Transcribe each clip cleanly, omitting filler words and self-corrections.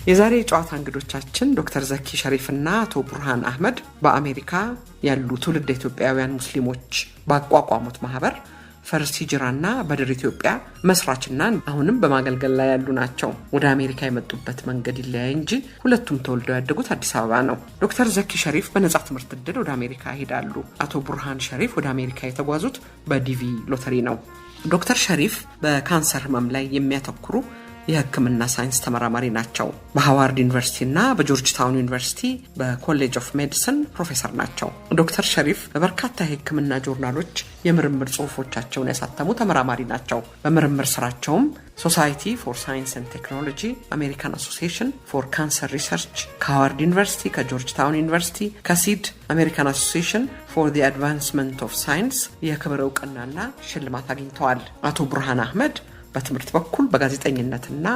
የዛሬ ጨዋታ እንግዶቻችን ዶክተር ዘኪ ሸሪፍና አቶ ቡርሃን አህመድ በአሜሪካ ያሉ ትውልድ ኢትዮጵያውያን ሙስሊሞች ባቋቋሙት ማህበር ፈርስት ሂጅራና በድር ኢትዮጵያ መስራችና አሁንም በማገልገል ላይ ያሉ ናቸው። ወደ አሜሪካ የመጡበት መንገድ ይለያይ እንጂ ሁለቱም ተወልደው ያደጉት አዲስ አበባ ነው። ዶክተር ዘኪ ሸሪፍ በነጻ ትምህርት ዕድል ወደ አሜሪካ ሄዳሉ። አቶ ቡርሃን ሸሪፍ ወደ አሜሪካ የተጓዙት በዲቪ ሎተሪ ነው። ዶክተር ሸሪፍ በካንሰር ህመም ላይ የሚያተኩሩ የህክምና ሳይንስ ተመራማሪ ናቸው። በሃዋርድ ዩኒቨርሲቲና በጆርጅ ታውን ዩኒቨርሲቲ በኮሌጅ ኦፍ ሜዲሲን ፕሮፌሰር ናቸው። ዶክተር ሸሪፍ በበርካታ የህክምና ጆርናሎች የምርምር ጽሁፎቻቸውን ያሳተሙ ተመራማሪ ናቸው። በምርምር ስራቸውም ሶሳይቲ ፎር ሳይንስ ኤንድ ቴክኖሎጂ፣ አሜሪካን አሶሲዬሽን ፎር ካንሰር ሪሰርች ከሃዋርድ ዩኒቨርሲቲ፣ ከጆርጅ ታውን ዩኒቨርሲቲ፣ ከሲድ አሜሪካን አሶሲዬሽን ፎር ዘ አድቫንስመንት ኦፍ ሳይንስ የክብር እውቅናና ሽልማት አግኝተዋል። አቶ ቡርሃን አህመድ በትምህርት በኩል በጋዜጠኝነትና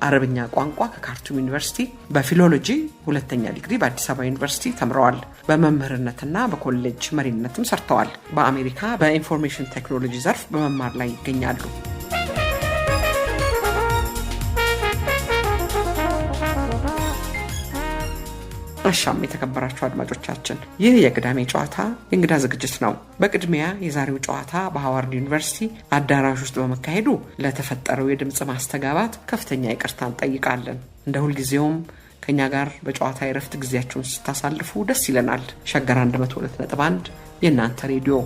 አረብኛ ቋንቋ ከካርቱም ዩኒቨርሲቲ፣ በፊሎሎጂ ሁለተኛ ዲግሪ በአዲስ አበባ ዩኒቨርሲቲ ተምረዋል። በመምህርነትና በኮሌጅ መሪነትም ሰርተዋል። በአሜሪካ በኢንፎርሜሽን ቴክኖሎጂ ዘርፍ በመማር ላይ ይገኛሉ። አሻም የተከበራችሁ አድማጮቻችን፣ ይህ የቅዳሜ ጨዋታ የእንግዳ ዝግጅት ነው። በቅድሚያ የዛሬው ጨዋታ በሃዋርድ ዩኒቨርሲቲ አዳራሽ ውስጥ በመካሄዱ ለተፈጠረው የድምፅ ማስተጋባት ከፍተኛ ይቅርታ እንጠይቃለን። እንደ ሁልጊዜውም ከኛ ጋር በጨዋታ የረፍት ጊዜያችሁን ስታሳልፉ ደስ ይለናል። ሸገር 102.1 የእናንተ ሬዲዮ።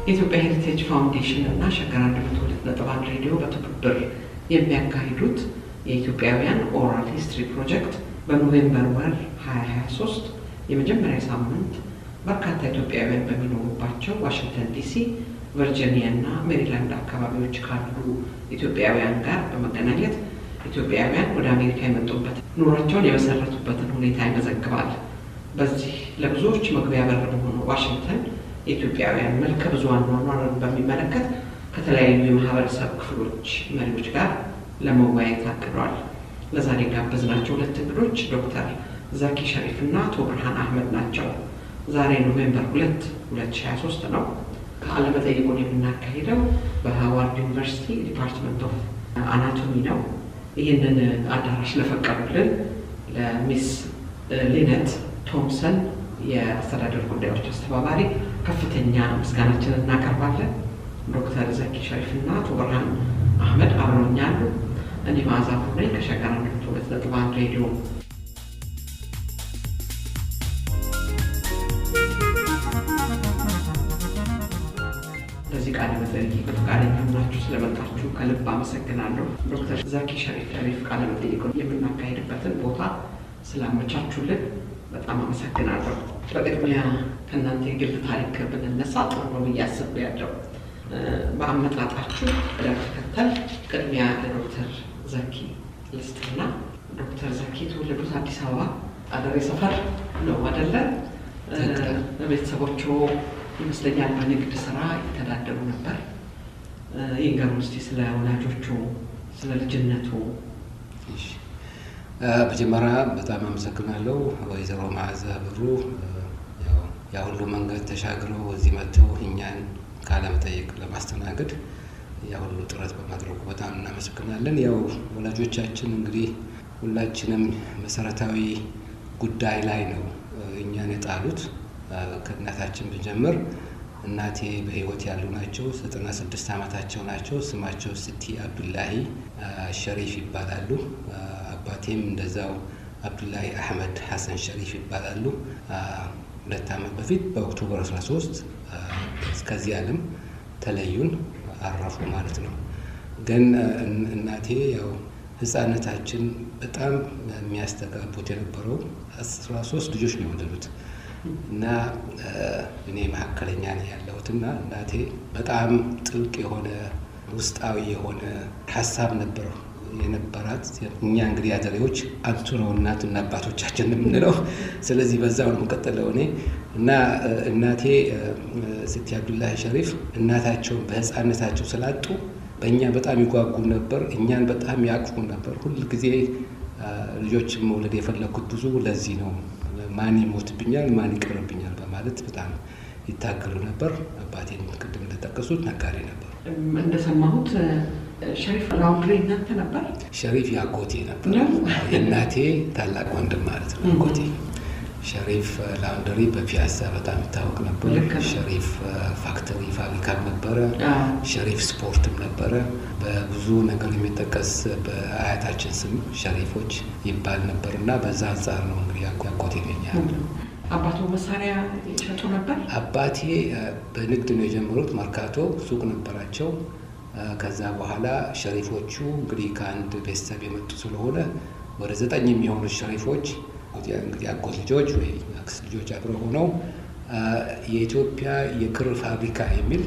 የኢትዮጵያ ሄሪቴጅ ፋውንዴሽን እና ሸገር 102.1 ሬዲዮ በትብብር የሚያካሂዱት የኢትዮጵያውያን ኦራል ሂስትሪ ፕሮጀክት በኖቬምበር ወር 2023 የመጀመሪያ ሳምንት በርካታ ኢትዮጵያውያን በሚኖሩባቸው ዋሽንግተን ዲሲ፣ ቨርጂኒያ እና ሜሪላንድ አካባቢዎች ካሉ ኢትዮጵያውያን ጋር በመገናኘት ኢትዮጵያውያን ወደ አሜሪካ የመጡበት ኑሯቸውን የመሰረቱበትን ሁኔታ ይመዘግባል። በዚህ ለብዙዎች መግቢያ በር በሆነው ዋሽንግተን የኢትዮጵያውያን መልከ ብዙ አኗኗርን በሚመለከት ከተለያዩ የማህበረሰብ ክፍሎች መሪዎች ጋር ለመወያየት አቅዷል። ለዛሬ ጋበዝናቸው ሁለት እንግዶች ዶክተር ዘኪ ሸሪፍ እና አቶ ቡርሃን አህመድ ናቸው። ዛሬ ኖቬምበር 2 2023 ነው። ቃለ መጠይቁን የምናካሂደው በሃዋርድ ዩኒቨርሲቲ ዲፓርትመንት ኦፍ አናቶሚ ነው። ይህንን አዳራሽ ለፈቀዱልን ለሚስ ሊነት ቶምሰን የአስተዳደር ጉዳዮች አስተባባሪ ከፍተኛ ምስጋናችንን እናቀርባለን። ዶክተር ዘኪ ሸሪፍ እና አቶ ቡርሃን አህመድ አብረውኛሉ። እኔ ማዛፉ ነኝ ከሸገር 102.1 ሬዲዮ። ለዚህ ቃለ መጠይቅ ፈቃደኛ ሆናችሁ ስለመጣችሁ ከልብ አመሰግናለሁ። ዶክተር ዘኪ ሸሪፍ ቃለ መጠይቁን የምናካሄድበትን ቦታ ስላመቻቹልን በጣም አመሰግናለሁ። በቅድሚያ ከእናንተ የግል ታሪክ ብንነሳ ጥሩ ነው ብዬ አስቤያለሁ። በአመጣጣችሁ ለመከተል ቅድሚያ ለዶክተር ዘኪ ልስጥና፣ ዶክተር ዘኪ የተወለዱት አዲስ አበባ አደሬ ሰፈር ነው አይደለ? ቤተሰቦቹ ይመስለኛል በንግድ ስራ ይተዳደሩ ነበር። ይንገሩን እስቲ ስለ ወላጆቹ፣ ስለ ልጅነቱ። በመጀመሪያ በጣም አመሰግናለሁ ወይዘሮ መዓዛ ብሩ ያ ሁሉ መንገድ ተሻግረው እዚህ መጥተው እኛን ቃለ መጠይቅ ለማስተናገድ ያ ሁሉ ጥረት በማድረጉ በጣም እናመሰግናለን። ያው ወላጆቻችን እንግዲህ ሁላችንም መሰረታዊ ጉዳይ ላይ ነው እኛን የጣሉት። ከእናታችን ብንጀምር እናቴ በህይወት ያሉ ናቸው። 96 ዓመታቸው ናቸው። ስማቸው ስቲ አብዱላሂ ሸሪፍ ይባላሉ። አባቴም እንደዛው አብዱላሂ አህመድ ሐሰን ሸሪፍ ይባላሉ። 2 ዓመት በፊት በኦክቶበር 13 እስከዚህ ዓለም ተለዩን፣ አረፉ ማለት ነው። ግን እናቴ ያው ህፃነታችን በጣም የሚያስተጋቡት የነበረው 13 ልጆች ነው የወለዱት እና እኔ መካከለኛ ነኝ ያለሁትና እናቴ በጣም ጥልቅ የሆነ ውስጣዊ የሆነ ሀሳብ ነበረው የነበራት። እኛ እንግዲህ አደሬዎች አንቱ ነው እናትና አባቶቻችን የምንለው። ስለዚህ በዛው ነው የምቀጥለው እኔ እና እናቴ ስቲ አብዱላሂ ሸሪፍ እናታቸውን በህፃነታቸው ስላጡ በእኛ በጣም ይጓጉ ነበር። እኛን በጣም ያቅፉ ነበር። ሁል ጊዜ ልጆችም መውለድ የፈለኩት ብዙ ለዚህ ነው። ማን ይሞትብኛል ማን ይቀርብኛል በማለት በጣም ይታገሉ ነበር። አባቴን ቅድም እንደጠቀሱት ነጋዴ ነበር። እንደሰማሁት ሸሪፍ ላውንድሪ እናንተ ነበር? ሸሪፍ ያጎቴ ነበር፣ የእናቴ ታላቅ ወንድም ማለት ነው። ያጎቴ ሸሪፍ ላውንደሪ በፒያሳ በጣም ይታወቅ ነበር። ሸሪፍ ፋክተሪ ፋብሪካም ነበረ። ሸሪፍ ስፖርትም ነበረ። በብዙ ነገር የሚጠቀስ በአያታችን ስም ሸሪፎች ይባል ነበር እና በዛ አንጻር ነው እንግዲህ ያጎቴ ነኛል። አባቱ መሳሪያ ይሸጡ ነበር? አባቴ በንግድ ነው የጀመሩት። መርካቶ ሱቅ ነበራቸው። ከዛ በኋላ ሸሪፎቹ እንግዲህ ከአንድ ቤተሰብ የመጡ ስለሆነ ወደ 9 የሚሆኑ ሸሪፎች እንግዲህ አጎት ልጆች ወይ አክስት ልጆች አብረው ሆነው የኢትዮጵያ የክር ፋብሪካ የሚል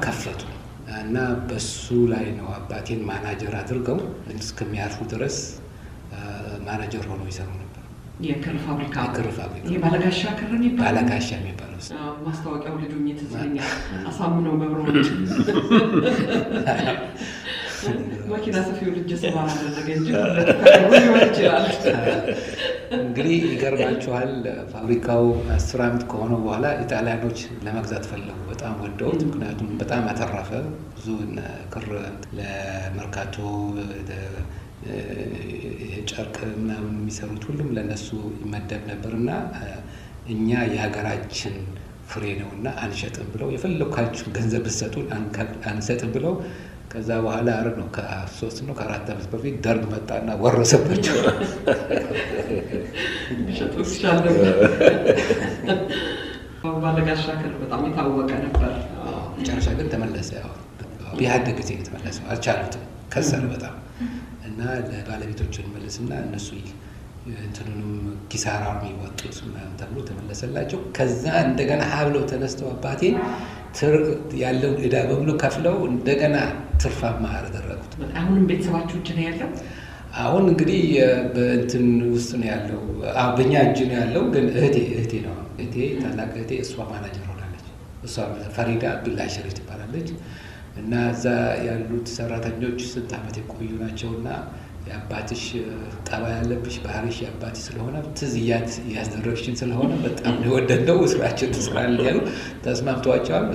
ከፈቱ እና በሱ ላይ ነው አባቴን ማናጀር አድርገው እስከሚያርፉ ድረስ ማናጀር ሆነው ይሰሩ ነበር። የክር ፋብሪካ ባለጋሻ ክር የሚባለው ባለጋሻ የሚባለው ማስታወቂያው ልጁኝ ተሰኛል። አሳምነው መብሮች መኪና ሰፊው ልጅ ሰባራ አደረገ እንጂ ይችላል። እንግዲህ ይገርማችኋል። ፋብሪካው 10 ዓመት ከሆነ በኋላ ኢጣሊያኖች ለመግዛት ፈለጉ። በጣም ወደውት፣ ምክንያቱም በጣም አተረፈ። ብዙ ክር ለመርካቶ ጨርቅ ምናምን የሚሰሩት ሁሉም ለነሱ ይመደብ ነበርና እኛ የሀገራችን ፍሬ ነውና አንሸጥም ብለው የፈለኳችሁ ገንዘብ ብትሰጡን አንሰጥም ብለው ከዛ በኋላ ነው ከ3 ነው ከ4 ዓመት በፊት ደርግ መጣና ወረሰባቸው። ባለጋሻ ክር በጣም የታወቀ ነበር። መጨረሻ ግን ተመለሰ። ቢያደግ ጊዜ ተመለሰ። አልቻሉትም፣ ከሰረ በጣም እና ለባለቤቶችን መልስና እነሱ እንትኑንም ኪሳራውን የሚወጡት ምናምን ተብሎ ተመለሰላቸው። ከዛ እንደገና ሀብለው ተነስተው አባቴ ያለውን ዕዳ በሙሉ ከፍለው እንደገና ትርፋማ አደረጉት። አሁንም ቤተሰባችሁ እጅ ነው ያለው? አሁን እንግዲህ በእንትን ውስጥ ነው ያለው፣ በእኛ እጅ ነው ያለው። ግን እህቴ ነው እህቴ ታላቅ እህቴ እሷ ማናጀር ሆናለች። እሷ ፈሪዳ አብዱላ ሸሪፍ ትባላለች። እና እዛ ያሉት ሰራተኞች ስንት ዓመት የቆዩ ናቸውና የአባትሽ ጠባ ያለብሽ ባህሪሽ የአባትሽ ስለሆነ ትዝያት ያስደረግሽን ስለሆነ በጣም ነው የወደደው ስራችን ትስራል ያሉ ተስማምቷቸዋል።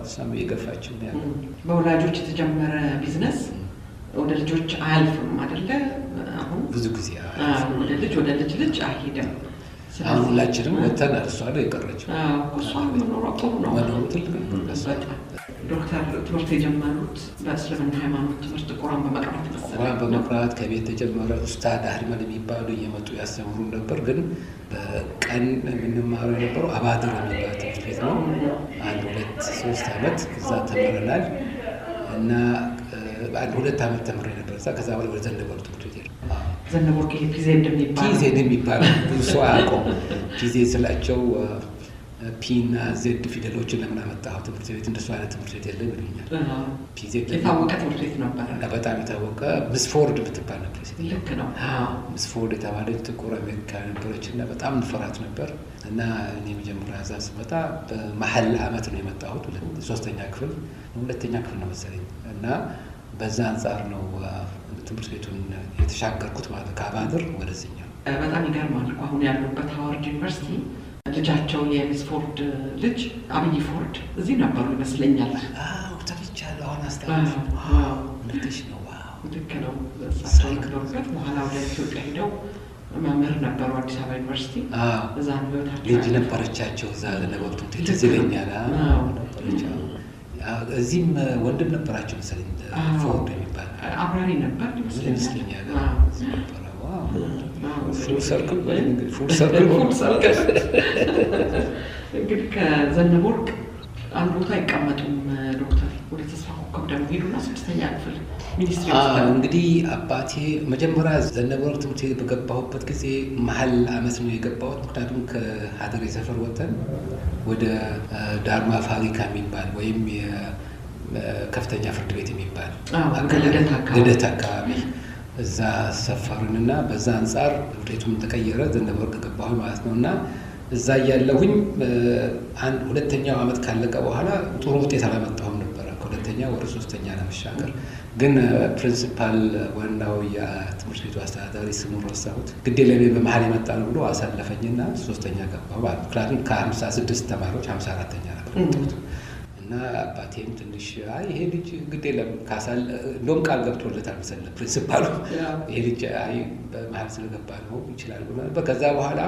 እሷም እየገፋችው ነው ያለው። በወላጆች የተጀመረ ቢዝነስ ወደ ልጆች አያልፍም አይደለ? አሁን ብዙ ጊዜ ወደ ልጅ አይሄድም። አሁን ሁላችንም ወተናል። እሷ ነው የቀረችው። እሷ መኖሯ ጥሩ ነው። መኖሩ ትልቅ ነው። ዶክተር ትምህርት የጀመሩት በእስልምና ሃይማኖት ትምህርት ቁርአን በመቅራት ቁርአን በመቅራት ከቤት ተጀመረ። ኡስታድ አህመድ የሚባሉ እየመጡ ያስተምሩ ነበር። ግን በቀን የምንማረው የነበረው አባድር የሚባል ትምህርት ቤት ነው። 1 2 3 ዓመት እዛ ተምረናል እና 1 2 ዓመት ተምሬ ነበር እዛ። ከዛ በኋላ ወደ ዘነበሩ ትምህርት ቤት ዘነበሩ ፒዜ እንደሚባል ብዙ ሰው አያውቀውም። ፒዜ ስላቸው ፒና ዜድ ፊደሎችን ለምን አመጣኸው? ትምህርት ቤት እንደሱ አይነት ትምህርት ቤት የለም ይሉኛል። ፒዜ የታወቀ ትምህርት ቤት ነበር እና በጣም የታወቀ ምስፎርድ ብትባል ነበር። ልክ ነው። ምስፎርድ የተባለች ጥቁር አሜሪካ ነበረች እና በጣም እንፈራት ነበር። እና እኔ መጀመሪያ እዛ ስመጣ በመሀል ዓመት ነው የመጣሁት። 3ኛ ክፍል 2ኛ ክፍል ነው መሰለኝ። እና በዛ አንጻር ነው ትምህርት ቤቱን የተሻገርኩት ማለት ከአባድር ወደዚህኛው። በጣም ይገርማል። አሁን ያሉበት ሃዋርድ ዩኒቨርሲቲ ልጃቸው የሚስ ፎርድ ልጅ አብይ ፎርድ እዚህ ነበሩ ይመስለኛል። ተፍቻለሁ። አሁን አስተዋልኩ። እውነትሽ ነው። ልክ ነው። እሳቸው ነበሩበት። በኋላ ወደ ኢትዮጵያ ሄደው መምህር ነበሩ አዲስ አበባ ዩኒቨርሲቲ። እዛ ነው ልጅ ነበረቻቸው እዛ ለነበሩት ትዝ ይለኛል። ነበረች። እዚህም ወንድም ነበራቸው መሰለኝ ፎርድ የሚባል አብራሪ ነበር ይመስለኛል። ፉል ሰርክል እንግዲህ ከዘነበ ወርቅ አንድ ቦታ አይቀመጡም ዶክተር። ወደ ተስፋ ኮከብ ደግሞ ሄዱና 6ኛ ክፍል ሚኒስትሪ እንግዲህ አባቴ መጀመሪያ ዘነበ ወርቅ ትምህርት ቤት በገባሁበት ጊዜ መሀል ዓመት ነው የገባሁት። ምክንያቱም ከሀደሬ ሰፈር ወጥተን ወደ ዳርማ ፋብሪካ የሚባል ወይም የከፍተኛ ፍርድ ቤት የሚባል ልደት አካባቢ እዛ ሰፈሩንና በዛ አንጻር ውጤቱም ተቀየረ። ዘነበ ወርቅ ገባሁ ማለት ነው። እና እዛ እያለሁኝ 2ኛው ዓመት ካለቀ በኋላ ጥሩ ውጤት አላመጣሁም ነበረ ሁለተኛ ወደ ሶስተኛ ለመሻገር ግን ፕሪንሲፓል ዋናው የትምህርት ቤቱ አስተዳዳሪ ስሙን ረሳሁት። ግዴ ለኔ በመሀል የመጣ ነው ብሎ አሳለፈኝና ሶስተኛ ገባሁ ማለት ነው። ምክንያቱም ከ56 ተማሪዎች 54ኛ ነበር የወጣሁት እና አባቴም ትንሽ ይሄ ልጅ ግዴ ለምን እንደውም ቃል ገብቶለታል መሰለኝ ፕሪንሲፓሉ ይሄ ልጅ በመሀል ስለገባ ነው ይችላል ብሎ ነበር። ከዛ በኋላ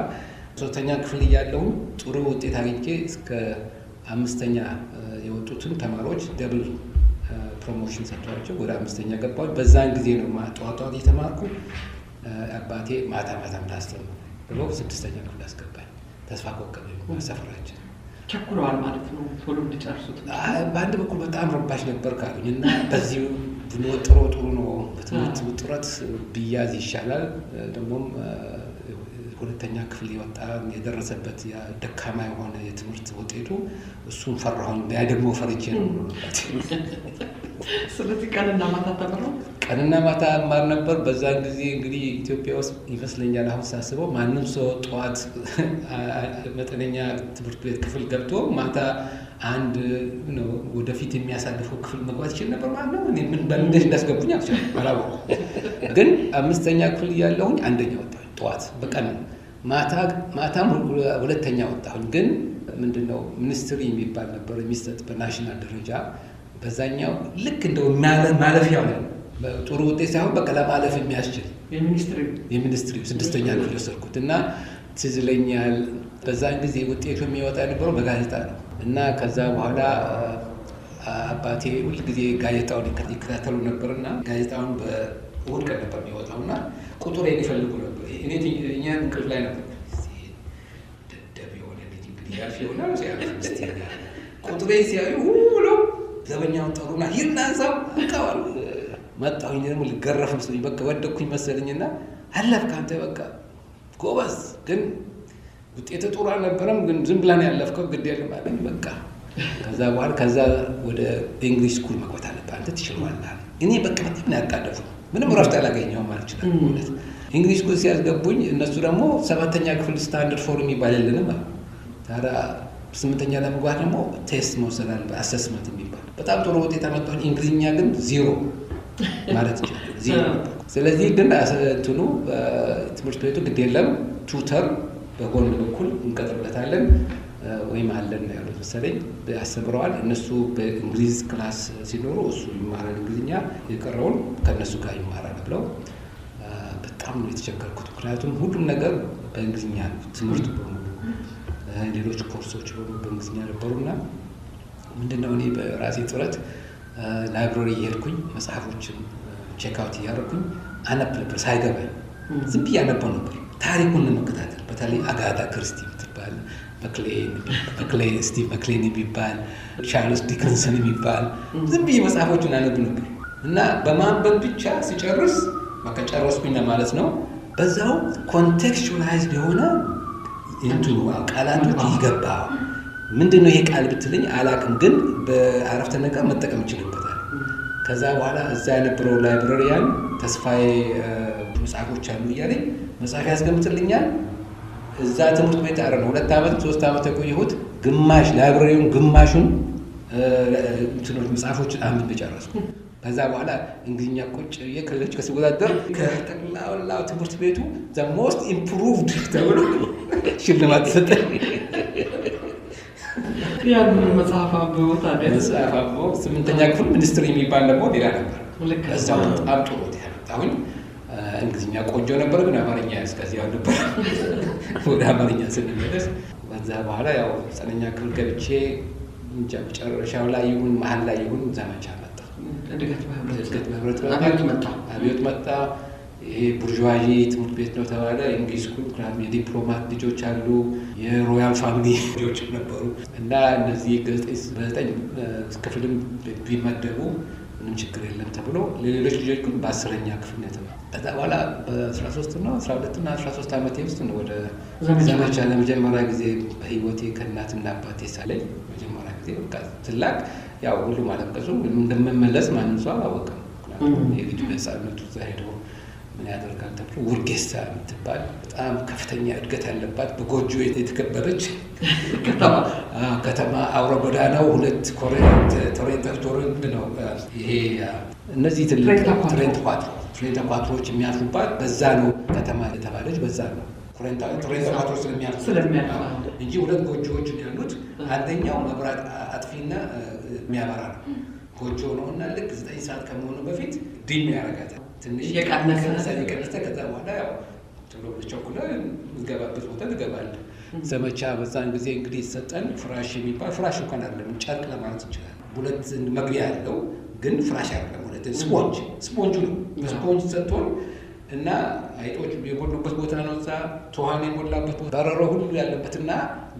ሶስተኛ ክፍል እያለሁ ጥሩ ውጤት አግኝቼ እስከ 5ኛ የወጡትን ተማሪዎች ደብል ፕሮሞሽን ሰጥቷቸው ወደ 5ኛ ገባሁ። በዛን ጊዜ ነው ጠዋት የተማርኩ። አባቴ ማታ እንዳስተምር ብሎ 6ኛ ክፍል አስገባኝ። ተስፋ ኮከብ ሰፈራችን ቸኩለዋል ማለት ነው ቶሎ እንዲጨርሱት። በአንድ በኩል በጣም ረባሽ ነበር ካሉኝ እና በዚህ ብንወጥረው ጥሩ ነው፣ በትምህርት ውጥረት ቢያዝ ይሻላል። ደግሞም ሁለተኛ ክፍል የደረሰበት ደካማ የሆነ የትምህርት ውጤቱ እሱን ፈራሁኝ። ያ ደግሞ ፈርቼ ነው። ስለዚህ ቀንና ማታ ተምረው ቀንና ማታ ማር ነበር። በዛን ጊዜ እንግዲህ ኢትዮጵያ ውስጥ ይመስለኛል አሁን ሳስበው ማንም ሰው ጠዋት መጠነኛ ትምህርት ቤት ክፍል ገብቶ ማታ አንድ ነው ወደፊት የሚያሳልፈው ክፍል መግባት ይችል ነበር ማለት ነው። እኔ ምን በእንደዚህ እንዳስገቡኝ አላወኩም። ግን 5ኛ ክፍል እያለሁኝ 1ኛ ወጣሁኝ ጠዋት በቀን ማታም 2ኛ ወጣሁኝ። ግን ምንድነው ሚኒስትሪ የሚባል ነበር የሚሰጥ በናሽናል ደረጃ። በዛኛው ልክ እንደው ማለፊያው ነው ጥሩ ውጤት ሳይሆን በቃ ለማለፍ የሚያስችል የሚኒስትሪ 6ኛ ክፍል ወሰድኩት እና ትዝ ይለኛል በዛን ጊዜ ውጤቱ የሚወጣ የነበረው በጋዜጣ ነው እና ከዛ በኋላ አባቴ ሁል ጊዜ ጋዜጣውን ይከታተሉ ነበርና ጋዜጣውን በእሑድ ቀን ነበር የሚወጣውና ቁጥሬን ይፈልጉ ነበር። እኛ እንቅልፍ ላይ ነበር። ደደብ የሆነ ልጅ እንግዲህ ያልፍ ይሆናል ቁጥሬ ሲያዩ ሁሉ ዘበኛውን ጠሩና ይናንሳው አቃዋል መጣሁኝ። ደግሞ ልገረፍ መስሎኝ በቃ ወደኩኝ መሰለኝና አለፍክ አንተ በቃ ጎበዝ፣ ግን ውጤት ጥሩ አልነበረም፣ ግን ዝም ብለን ያለፍከው ግድ የለም አለኝ። በቃ ከዛ ወደ እንግሊዝ ስኩል መግባት አለብህ አንተ ትችላለህ። እኔ በቃ በጣም ነው ያቃደፉ። ምንም እረፍት አላገኘሁም ማለት ይችላል ማለት እንግሊዝ ስኩል ሲያስገቡኝ እነሱ ደግሞ 7ኛ ክፍል ስታንዳርድ ፎር የሚባል የለንም ማለት ታዲያ 8ኛ ለመግባት ደግሞ ቴስት መውሰድ አለብህ አሰስመንት የሚባል። በጣም ጥሩ ውጤት አመጣሁኝ። እንግሊዝኛ ግን 0 ማለት ይችላል 0። ስለዚህ ግን እንትኑ ትምህርት ቤቱ ግድ የለም ቱተር በጎን በኩል እንቀጥርበታለን ወይም አለን ያሉት መሰለኝ ያስተምረዋል። እነሱ በእንግሊዝ ክላስ ሲኖሩ እሱ ይማራል እንግሊዝኛ፣ የቀረውን ከእነሱ ጋር ይማራል ብለው በጣም ነው የተቸገርኩት። ምክንያቱም ሁሉም ነገር በእንግሊዝኛ ነው ትምህርቱ በሙሉ፣ ሌሎች ኮርሶች በሙሉ በእንግሊዝኛ ነበሩና ምንድነው እኔ በራሴ ጥረት ላይብራሪ እየሄድኩኝ መጽሐፎችን ቼክአውት እያደረኩኝ አነብ ነበር። ሳይገባኝ ዝም ብዬ አነበው ነበር ታሪኩን ለመከታተል። በተለይ አጋታ ክርስቲ የምትባል ስቲቭ መክሌን የሚባል ቻርልስ ዲከንሰን የሚባል ዝም ብዬ መጽሐፎችን አነብ ነበር እና በማንበብ ብቻ ሲጨርስ በቃ ጨረስኩኝ ማለት ነው። በዛው ኮንቴክስቹዋላይዝድ የሆነ እንትኑ ቃላቶች ይገባ። ምንድነው ይሄ ቃል ብትለኝ አላቅም፣ ግን በአረፍተ ነገር መጠቀም ይችልበታል። ከዛ በኋላ እዛ የነበረው ላይብራሪያን ተስፋዬ መጽሐፎች አሉ እያለኝ መጽሐፍ ያስቀምጥልኛል። እዛ ትምህርት ቤት አረ ነው 2 ዓመት 3 ዓመት የቆየሁት። ግማሽ ላይብራሪውን ግማሹን እንትኖች መጽሐፎችን አንብቤ ጨረስኩ። ከዛ በኋላ እንግሊዝኛ ቁጭ የከለች ከስወዳደር ከጠቅላላው ትምህርት ቤቱ the most improved ተብሎ ሽልማት ሰጠኝ። ያን መጽሐፍ አብቦ ታዲያ መጽሐፍ አብቦ 8ኛ ክፍል ሚኒስትሪ የሚባል ደግሞ ሌላ ነበር። እዛው በጣም ጥሩ ያመጣሁኝ። እንግሊዝኛ ቆንጆ ነበር፣ ግን አማርኛ እስከዚያው ነበር። ወደ አማርኛ ስንመለስ ከዛ በኋላ ያው 9ኛ ክፍል ገብቼ መጨረሻው ላይ ይሁን መሀል ላይ ይሁን ዘመቻ መጣ። እድገት በህብረት አብዮት መጣ። ይሄ ቡርዥዋዢ ትምህርት ቤት ነው ተባለ። እንግሊዝ ስኩል ክላስ የዲፕሎማት ልጆች አሉ፣ የሮያል ፋሚሊ ልጆች ነበሩ እና እነዚህ በ9 ክፍልም ቢመደቡ ምንም ችግር የለም ተብሎ ለሌሎች ልጆች ግን በ10ኛ ክፍል ነው የተማሩት። ከዛ በኋላ በ13 እና 12 እና 13 ዓመቴ ውስጥ ነው ወደ ዘመቻ ለመጀመሪያ ጊዜ በህይወቴ ከእናትና አባቴ ሳለኝ መጀመሪያ ጊዜ በቃ ትላቅ ያው ሁሉም አለቀሱ። እንደምመለስ ማንም ሰው አላወቀም። ምክንያቱም የልጁ ህፃነቱ እዛ ሄደው ምን ያደርጋል ተብሎ ውርጌሳ የምትባል በጣም ከፍተኛ እድገት ያለባት በጎጆ የተከበበች ከተማ አውራ ጎዳናው 2 ቶሬንት ነው። ይሄ እነዚህ ትልቅ ትሬንት ኳትሮች የሚያልፉባት በዛ ነው ከተማ የተባለች በዛ ነው። ትሬንት ኳትሮች ስለሚያልፉ እንጂ 2 ጎጆዎች ያሉት አንደኛው መብራት አጥፊና የሚያበራ ነው ጎጆ ነው እና ልክ 9 ሰዓት ከመሆኑ በፊት ዲም ያደርጋታል። ትንሽ የቀነሰ ከዛ በኋላ ያው ቶሎ ቸኩለ የምትገባበት ቦታ ትገባለህ። ዘመቻ በዛን ጊዜ እንግዲህ ሰጠን ፍራሽ የሚባል ፍራሽ እንኳን አይደለም ጨርቅ ለማለት እንችላለን። 2 መግቢያ ያለው ግን ፍራሽ አይደለም። 2 ስፖንጅ ነው። በስፖንጅ ሰጥቶን እና አይጦች የሞሉበት ቦታ ነው። እዛ ትኋን የሞላበት ቦታ በረሮ ሁሉ ያለበትና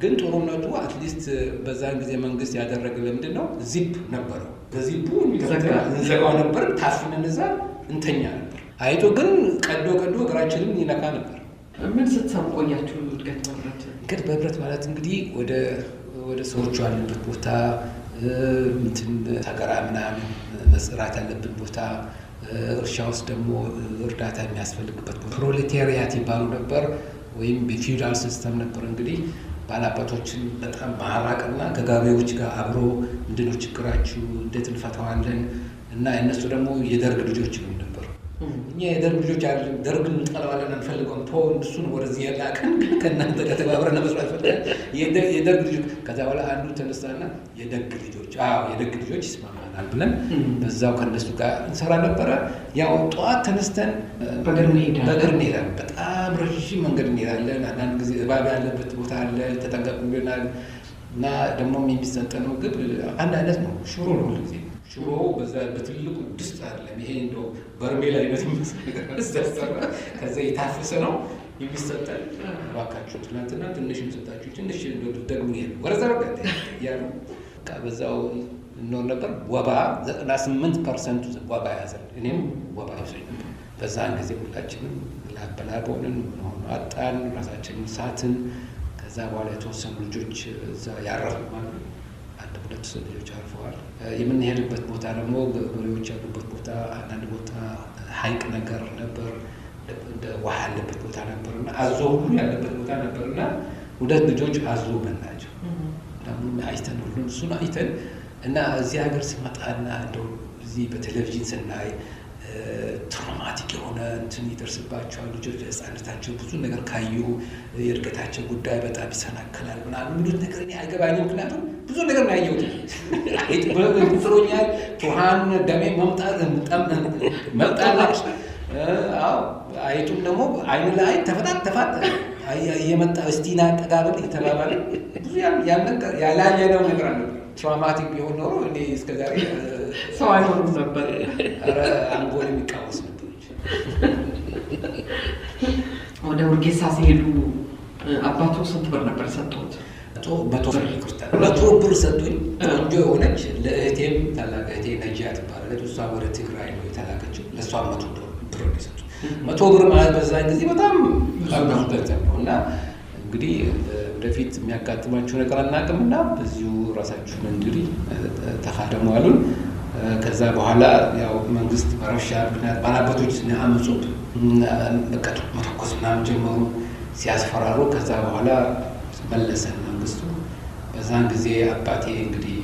ግን ጦርነቱ አትሊስት በዛን ጊዜ መንግስት ያደረገ ለምንድን ነው ዚፕ ነበረው። በዚፑ እንዘጋው ነበር። ታፍነን እዛ እንተኛ ነበር። አይጦ ግን ቀዶ እግራችንን ይነካ ነበር። ምን ስትሰሩ ቆያችሁ? እድገት በህብረት ማለት እንግዲህ ወደ ሰዎቹ ያለበት ቦታ ተገራ ምናምን መስራት ያለብን ቦታ፣ እርሻ ውስጥ ደግሞ እርዳታ የሚያስፈልግበት ቦታ ፕሮሌታሪያት ይባሉ ነበር ወይም በፊውዳል ሲስተም ነበር። እንግዲህ ባላባቶችን በጣም ማራቅና ከገበሬዎች ጋር አብሮ ምንድነው ችግራችሁ እንዴት እንፈታዋለን እና እነሱ ደግሞ የደርግ ልጆች ነው ነበር። እኛ የደርግ ልጆች አይደለም፣ ደርግን እንጠላዋለን አንፈልገውም፣ እሱን ወደዚህ ያላከን ግን ከእናንተ ጋር ተባብረን መስራት ፈልገን የደርግ ልጆች። ከዛ በኋላ አንዱ ተነሳና የደግ ልጆች ይስማማናል ብለን በዛው ከነሱ ጋር እንሰራ ነበረ። ያው ጠዋት ተነስተን በእግር እንሄዳለን። በጣም ረዥም መንገድ እንሄዳለን። አንዳንድ ጊዜ እባብ ያለበት ቦታ አለ፣ ተጠንቀቁ ይለናል። እና ደግሞ የሚሰጠነው ምግብ አንድ አይነት ነው፣ ሽሮ ነው ሁልጊዜ። ሽሮ በዛ በትልቁ ድስት አይደለም፣ ይሄ እንደው በርሜል አይነት የሚመስል ነገር አስተሰራ። ከዛ የታፈሰ ነው የሚሰጠን። እባካችሁ ትናንትና ትንሽ ሰጣችሁ፣ ትንሽ እንደው ደግሞ ይሄ ወረዛ ወቀት ያሉ በዛው እንኖር ነበር። ወባ 98% ወባ ያዘን። እኔም ወባ ይዞኝ ነበር በዛን ጊዜ። ሁላችንም ላበላብ ሆንን፣ አጣን፣ ራሳችንን ሳትን። ከዛ በኋላ የተወሰኑ ልጆች እዛ ያረፉማሉ። 1-2 ልጆች አርፈዋል። የምንሄድበት ቦታ ደግሞ ገበሬዎች ያሉበት ቦታ፣ አንዳንድ ቦታ ሐይቅ ነገር ነበር፣ እንደ ውሃ ያለበት ቦታ ነበርና አዞ ሁሉ ያለበት ቦታ ነበርና 2 ልጆች አዞ በላቸው። ደግሞ አይተን ሁሉ እሱን አይተን እና እዚህ ሀገር ሲመጣና እንደው እዚህ በቴሌቪዥን ስናይ ትራውማቲክ የሆነ እንትን ይደርስባቸዋል ልጆች። ህፃንነታቸው ብዙ ነገር ካዩ የእድገታቸው ጉዳይ በጣም ይሰናከላል ምናምን የሚሉት ነገር እኔ አይገባኝም። ምክንያቱም ብዙ ነገር ነው ያየሁት። ፍሮኛል ቱሃን ደሜ መምጣት አይቱም ደግሞ አይን ላይ ተፈታት እየመጣ እስቲና ጠጋብል የተባባለ ብዙ ያላየነው ነገር አለ። ትራውማቲክ ቢሆን ኖሮ እኔ እስከዛሬ ሰው አይሆንም ነበር። አንጎል የሚቃወስ ነበር። ወደ ውርጌሳ ሲሄዱ አባቱ ስንት ብር ነበር ሰጥቶት? 100 ብር ሰጡኝ። ቆንጆ የሆነች ለእህቴም ታላቅ እህቴ ነጂያ ትባላለች። እሷ ወደ ትግራይ ነው የተላከችው። ለእሷ 100 ብር ነው የሰጡት። 100 ብር ማለት በዛን ጊዜ በጣም ብዙ ገንዘብ ነው እና እንግዲህ ወደፊት የሚያጋጥማችሁ ነገር አናውቅምና በዚሁ ራሳችሁን እንግዲህ ተካደሙ አሉን። ከዛ በኋላ ያው መንግስት በረብሻ ምክንያት ባላባቶች አመፁ፣ በቀጡ መተኮስ ምናምን ጀመሩ ሲያስፈራሩ። ከዛ በኋላ መለሰን መንግስቱ። በዛን ጊዜ አባቴ እንግዲህ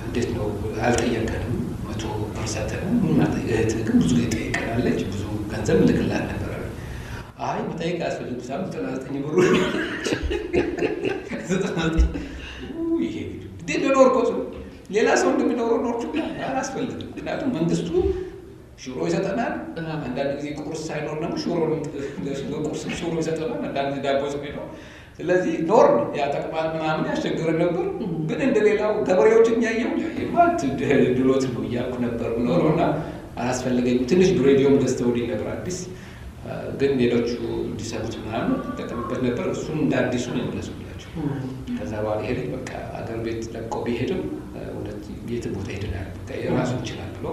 እንዴት ነው አልጠየቀንም፣ 100 ብር ሰጠን። እህትህ ግን ብዙ ጊዜ ጠይቀናለች፣ ብዙ ገንዘብ ልክላት ነበረ። አይ መጠየቅ አያስፈልግም፣ 99 ብሩ ይሄ እንዴት ኖር ኮሱ ሌላ ሰው እንደሚኖረው ኖር ችግር አያስፈልግም። ምክንያቱም መንግስቱ ሽሮ ይሰጠናል። አንዳንድ ጊዜ ቁርስ ሳይኖር ደግሞ ሽሮ ይሰጠናል። አንዳንድ ጊዜ ዳቦ ነው። ስለዚህ ኖር ያጠቅማል ምናምን ያስቸግረን ነበር። ግን እንደሌላው ገበሬዎችን ያየው ማለት ድሎት ነው እያልኩ ነበር ኖረው እና አላስፈለገኝም። ትንሽ ሬዲዮም ገዝተውልኝ ነበር አዲስ፣ ግን ሌሎቹ እንዲሰሩት ምናምን ተጠቀምበት ነበር። እሱን እንደ አዲሱ ነው የመለሱላቸው። ከዛ በኋላ ሄደ በቃ አገር ቤት ለቆ ቢሄድም የት ቦታ ሄደናል በቃ የራሱን ይችላል ብሎ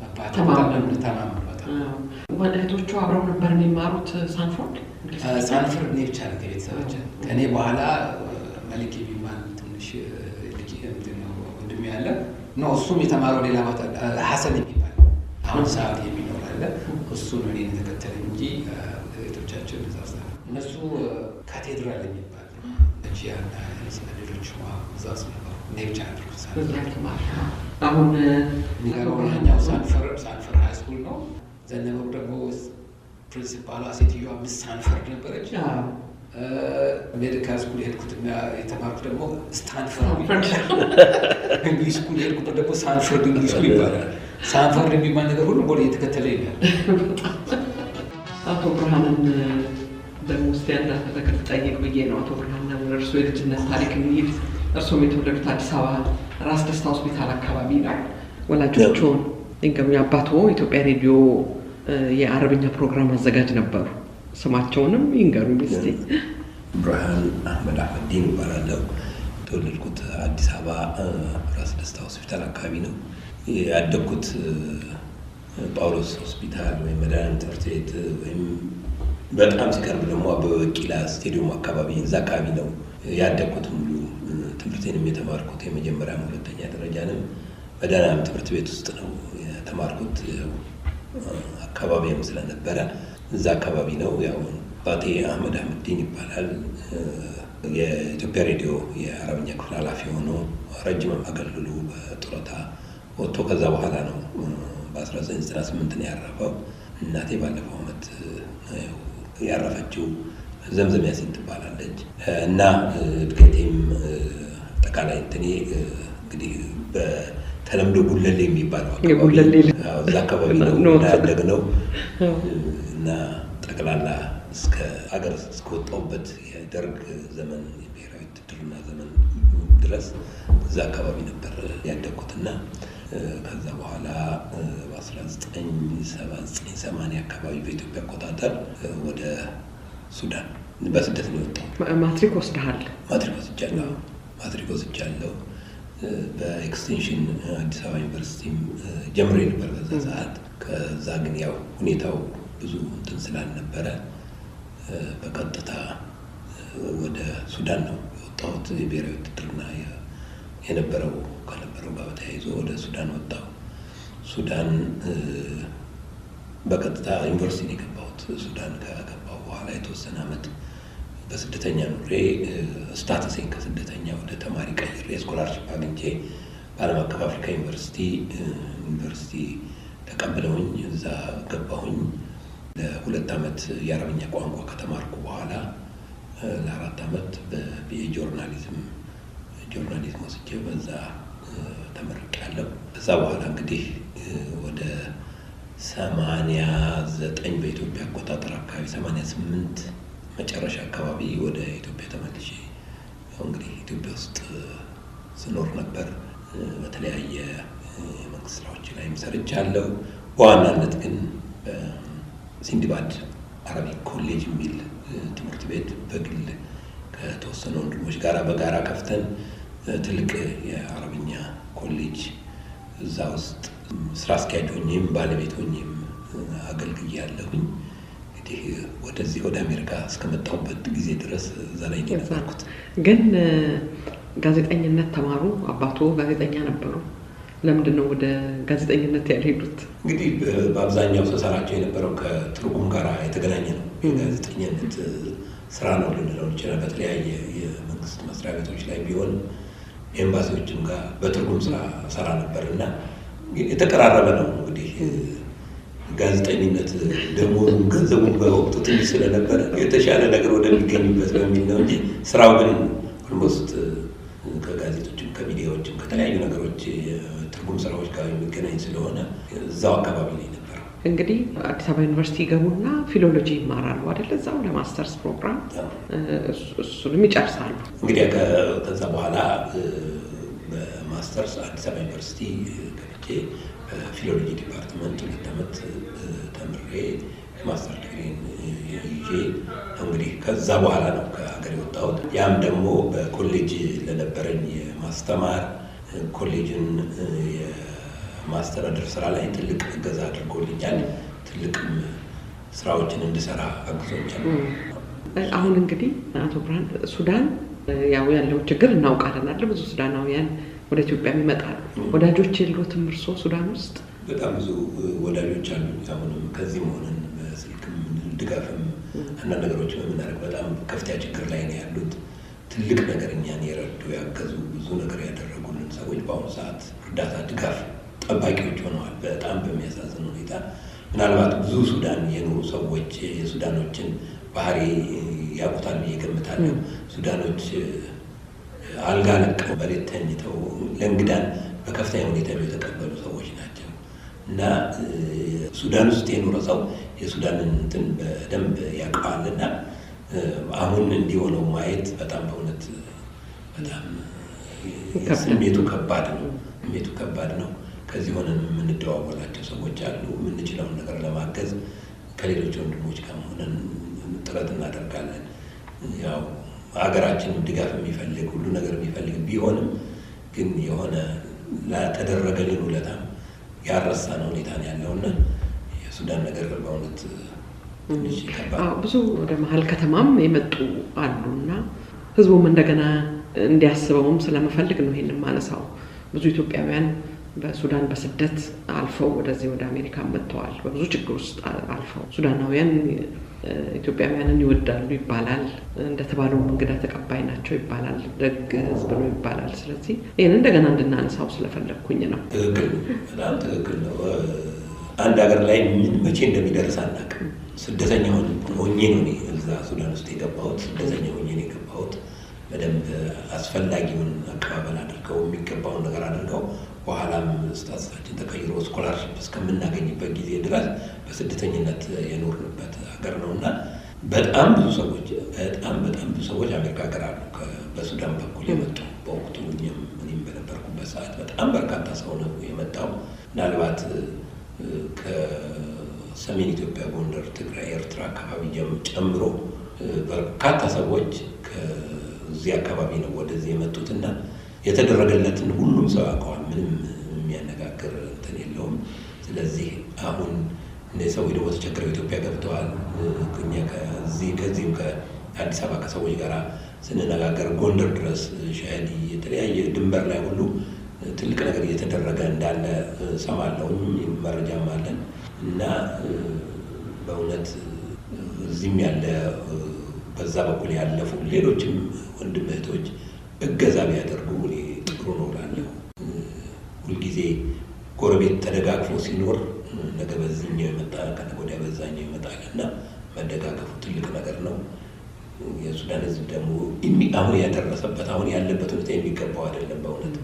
አባቴ ተማምኗል። ወላጆቹ አብረው ነበር የሚማሩት ሳንፎርድ እኔ ብቻ ነው ከቤተሰባችን። ከእኔ በኋላ መሊክ የሚባል ትንሽ ልጅ ወንድሜ ያለ ነው። እሱም የተማረው ሌላ ቦታ ሀሰን የሚባል አሁን ሰዓት የሚኖር አለ። እሱ ነው እኔን የተከተለኝ እንጂ እህቶቻችን እዛ እነሱ ካቴድራል የሚባል ጂያና ሌሎች እዛስ ነበሩ። እኔ ብቻ ነበርኩ። አሁን ኛው ሳንፈር ሃይስኩል ነው። ዘነበሩ ደግሞ ፕሪንሲፓሏ ሴትዮዋ ሚስ ሳንፈርድ ነበረች። ሜዲካል ስኩል የሄድኩትና የተማርኩት ደግሞ ስታንፈርድ እንግሊዝ ስኩል የሄድኩት ደግሞ ሳንፈርድ እንግሊዝ ስኩል ይባላል። ሳንፈርድ የሚባል ነገር ሁሉ ቦሌ የተከተለ ይላል። አቶ ብርሃንን ደግሞ ውስጥ ያለ ነገር ጠይቅ ብዬ ነው። አቶ ብርሃን እርሶ የልጅነት ታሪክ እንሂድ። እርሶም የተወለዱት አዲስ አበባ ራስ ደስታ ሆስፒታል አካባቢ ነው። ወላጆቹን እንግዲህ አባቶ ኢትዮጵያ ሬዲዮ የአረብኛ ፕሮግራም አዘጋጅ ነበሩ። ስማቸውንም ይንገሩኝ እስቲ። ብርሃን አህመድ አህመዲን እባላለሁ። የተወለድኩት አዲስ አበባ ራስ ደስታ ሆስፒታል አካባቢ ነው። ያደግኩት ጳውሎስ ሆስፒታል ወይም መድኃኒዓለም ትምህርት ቤት ወይም በጣም ሲቀርብ ደግሞ አበበ ቢቂላ ስቴዲየም አካባቢ እዛ አካባቢ ነው ያደግኩት። ሙሉ ትምህርቴንም የተማርኩት የመጀመሪያም ሁለተኛ ደረጃንም መድኃኒዓለም ትምህርት ቤት ውስጥ ነው የተማርኩት። አካባቢም ስለነበረ እዛ አካባቢ ነው። ያው አባቴ አህመድ አህመዲን ይባላል። የኢትዮጵያ ሬዲዮ የአረብኛ ክፍል ኃላፊ ሆኖ ረጅም አገልግሎ በጡረታ ወጥቶ ከዛ በኋላ ነው በ1998 ነው ያረፈው። እናቴ ባለፈው ዓመት ያረፈችው። ዘምዘም ያሲን ትባላለች እና እድገቴም አጠቃላይ እንትኔ እንግዲህ በተለምዶ ጉለሌ የሚባለው እዛ አካባቢ ነው ያደግነው እና ጠቅላላ እስከ ሀገር እስከወጣሁበት የደርግ ዘመን የብሔራዊ ውትድርና ዘመን ድረስ እዛ አካባቢ ነበር ያደግኩትና ከዛ በኋላ በ1979 አካባቢ በኢትዮጵያ አቆጣጠር ወደ ሱዳን በስደት ነው የወጣሁት። ማትሪክ ወስደሃል? ማትሪክ ወስጃለሁ። በኤክስቴንሽን አዲስ አበባ ዩኒቨርሲቲም ጀምሬ ነበር በዛ ሰዓት። ከዛ ግን ያው ሁኔታው ብዙ እንትን ስላልነበረ በቀጥታ ወደ ሱዳን ነው የወጣሁት። የብሔራዊ ውትድርና ከነበረው ጋር ተያይዞ ወደ ሱዳን ወጣሁ። ሱዳን በቀጥታ ዩኒቨርሲቲ ነው የገባሁት። ሱዳን ከገባሁ በኋላ የተወሰነ ዓመት በስደተኛ ኑሬ ስታተሴን ከስደተኛ ወደ ተማሪ ቀይሬ ስኮላርሽፕ አግኝቼ በዓለም አቀፍ አፍሪካ ዩኒቨርሲቲ ተቀብለውኝ እዛ ገባሁኝ። ለ2 ዓመት የአረብኛ ቋንቋ ከተማርኩ በኋላ ለ4 ዓመት በቢኤ ጆርናሊዝም ወስጄ በዛ ተመርቄያለሁ። ከዛ በኋላ እንግዲህ ወደ 89 በኢትዮጵያ አቆጣጠር አካባቢ 88 መጨረሻ አካባቢ ወደ ኢትዮጵያ ተመልሼ እንግዲህ ኢትዮጵያ ውስጥ ስኖር ነበር። በተለያየ የመንግስት ስራዎች ላይም ሰርቻለሁ። በዋናነት ግን ሲንዲባድ አረቢክ ኮሌጅ የሚል ትምህርት ቤት በግል ከተወሰኑ ወንድሞች ጋር በጋራ ከፍተን ትልቅ የአረብኛ ኮሌጅ እዛ ውስጥ ስራ አስኪያጅ ሆኜም ባለቤት ሆኜም አገልግያለሁኝ። እንግዲህ ወደ አሜሪካ እስከመጣሁበት ጊዜ ድረስ እዛ ላይ ነበርኩት። ግን ጋዜጠኝነት ተማሩ። አባቶ ጋዜጠኛ ነበሩ። ለምንድን ነው ወደ ጋዜጠኝነት ያልሄዱት? እንግዲህ በአብዛኛው ስሰራቸው የነበረው ከትርጉም ጋር የተገናኘ ነው። የጋዜጠኝነት ስራ ነው ልንለው እንችላለን። በተለያየ የመንግስት መስሪያ ቤቶች ላይ ቢሆን ኤምባሲዎችም ጋር በትርጉም ስራ ሰራ ነበር እና የተቀራረበ ነው። እንግዲህ ጋዜጠኝነት ደግሞ ገንዘቡን በወቅቱ ትንሽ ስለነበረ የተሻለ ነገር ወደሚገኝበት በሚል ነው እንጂ ስራው ግን ኦልሞስት ከጋዜጦችም ከሚዲያዎችም ከተለያዩ ነገሮች የትርጉም ስራዎች ጋር የሚገናኝ ስለሆነ እዛው አካባቢ ነው የነበረው። እንግዲህ አዲስ አበባ ዩኒቨርሲቲ ገቡና ፊሎሎጂ ይማራሉ አይደል? እዛው ለማስተርስ ፕሮግራም እሱንም ይጨርሳሉ። እንግዲህ ከዛ በኋላ በማስተርስ አዲስ አበባ ዩኒቨርሲቲ ገብቼ በፊሎሎጂ ዲፓርትመንት 2 ዓመት ተምሬ ማስተር ዲግሪን ይዤ እንግዲህ ከዛ በኋላ ነው ከሀገር የወጣሁት። ያም ደግሞ በኮሌጅ ለነበረኝ የማስተማር ኮሌጅን የማስተዳደር ስራ ላይ ትልቅ እገዛ አድርጎልኛል። ትልቅም ስራዎችን እንድሰራ አግዞኛል። አሁን እንግዲህ አቶ ብርሃን ሱዳን ያው ያለው ችግር እናውቃለን አይደል? ብዙ ሱዳናውያን ወደ ኢትዮጵያ ይመጣሉ። ወዳጆች የሉትም እርሶ ሱዳን ውስጥ? በጣም ብዙ ወዳጆች አሉ። አሁንም ከዚህም ሆነን በስልክም ድጋፍም አንዳንድ ነገሮች በምናደርግ በጣም ከፍተኛ ችግር ላይ ነው ያሉት። ትልቅ ነገር እኛን የረዱ ያገዙ ብዙ ነገር ያደረጉልን ሰዎች በአሁኑ ሰዓት እርዳታ ድጋፍ ጠባቂዎች ሆነዋል። በጣም በሚያሳዝን ሁኔታ ምናልባት ብዙ ሱዳን የኖሩ ሰዎች የሱዳኖችን ባህሪ ያውቁታል ብዬ እገምታለሁ። ሱዳኖች አልጋ ለቀው መሬት ተኝተው ለእንግዳን በከፍተኛ ሁኔታ የተቀበሉ ሰዎች ናቸው እና ሱዳን ውስጥ የኖረ ሰው የሱዳንን እንትን በደንብ ያውቀዋልና አሁን እንዲሆነው ማየት በጣም በእውነት በጣም ስሜቱ ከባድ ነው። ከዚህ ሆነን የምንደዋወላቸው ሰዎች አሉ። የምንችለውን ነገር ለማገዝ ከሌሎች ወንድሞች ጋር ሆነን ጥረት እናደርጋለን። ያው ሀገራችን ድጋፍ የሚፈልግ ሁሉ ነገር የሚፈልግ ቢሆንም ግን የሆነ ለተደረገልን ውለታም ያረሳነው ሁኔታ ነው ያለውና የሱዳን ነገር በእውነት ትንሽ ከባድ። ብዙ ወደ መሀል ከተማም የመጡ አሉና ህዝቡም እንደገና እንዲያስበውም ስለመፈልግ ነው ይሄንን ማነሳው። ብዙ ኢትዮጵያውያን በሱዳን በስደት አልፈው ወደዚህ ወደ አሜሪካ መጥተዋል። በብዙ ችግር ውስጥ አልፈው ሱዳናውያን ኢትዮጵያውያንን ይወዳሉ ይባላል። እንደተባለው እንግዳ ተቀባይ ናቸው ይባላል። ደግ ህዝብ ነው ይባላል። ስለዚህ ይሄን እንደገና እንድናነሳው ስለፈለኩኝ ነው። በጣም ትክክል ነው። አንድ ሀገር ላይ ምን መቼ እንደሚደርስ አናውቅም። ስደተኛ ሆኜ ነው እዛ ሱዳን ውስጥ የገባሁት። ስደተኛ ሆኜ ነው የገባሁት። በደንብ አስፈላጊውን አቀባበል አድርገው የሚገባውን ነገር አድርገው በኋላም ስታትሳችን ተቀይሮ ስኮላርሽፕ እስከምናገኝበት ጊዜ ድረስ በስደተኝነት የኖርንበት ሀገር ነው እና በጣም ብዙ ሰዎች አሜሪካ ሀገር አሉ በሱዳን በኩል የመጡ። በወቅቱ እኔም በነበርኩበት ሰዓት በጣም በርካታ ሰው ነው የመጣው። ምናልባት ከሰሜን ኢትዮጵያ፣ ጎንደር፣ ትግራይ፣ ኤርትራ አካባቢ ጨምሮ በርካታ ሰዎች ከዚህ አካባቢ ነው ወደዚህ የመጡትና የተደረገለትን ሁሉም ሰው ያውቀዋል። ምንም የሚያነጋግር እንትን የለውም። ስለዚህ አሁን እነዚህ ሰዎች ደግሞ ተቸግረው ኢትዮጵያ ገብተዋል። እኛ ከዚህም ከአዲስ አበባ ከሰዎች ጋር ስንነጋገር ጎንደር ድረስ ሻዲ የተለያየ ድንበር ላይ ሁሉ ትልቅ ነገር እየተደረገ እንዳለ ሰማለሁኝ፣ መረጃም አለን እና በእውነት እዚህም ያለ በዛ በኩል ያለፉ ሌሎችም ወንድም እህቶች እገዛ ቢያደርጉ እኔ ጥሩ ነው እላለሁ። ሁልጊዜ ጎረቤት ተደጋግፎ ሲኖር ነገ በዚህኛው ይመጣ ከነገ ወዲያ በዛኛው ይመጣል እና መደጋገፉ ትልቅ ነገር ነው። የሱዳን ሕዝብ ደግሞ አሁን ያደረሰበት አሁን ያለበት ሁኔታ የሚገባው አይደለም፣ በእውነት